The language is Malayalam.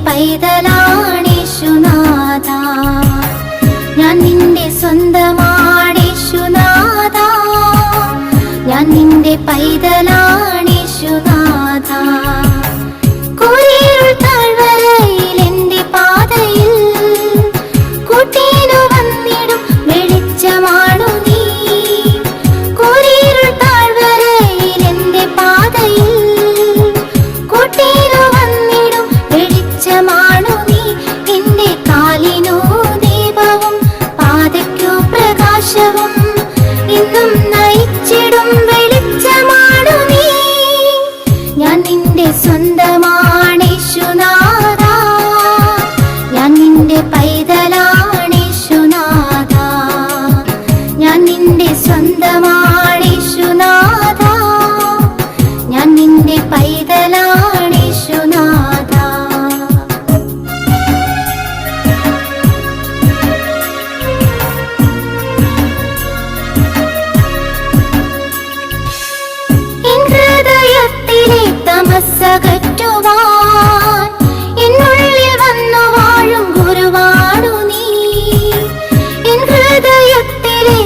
പൈതലാണീശുനാഥ, ഞാൻ നിന്റെ സ്വന്തമാണീശുനാഥ, ഞാൻ നിന്റെ പൈതലാണീശുനാഥ. കൂരിരുൾ താഴ്വരയിൽ എന്റെ പാതയിൽ കൂട്ടിനു വന്നിടും വെളിച്ചമാണു നീ. കൂരിരുൾ താഴ്വരയിൽ എന്റെ പാതയിൽ കൂട്ടിനു വന്നിടും വെളിച്ചമാണു നീ. എന്റെ കാലിനു ദീപവും പാതയ്ക്കു പ്രകാശവും എന്നും നയിച്ചിടും വെളിച്ചമാണു നീ. ഞാൻ നിന്റെ സ്വന്തമാണീശുനാഥ, ഞാൻ നിന്റെ പൈതലാണീശുനാഥ, ഞാൻ നിന്റെ സ്വന്തമാണീശുനാഥ, ഞാൻ നിന്റെ പൈതലാണീശുനാഥ. തമസ്സകറ്റുവാൻ എന്നുള്ളിൽ വന്നു വാഴും ഗുരുവാണു നീ. എൻ ഹൃദയത്തിലെ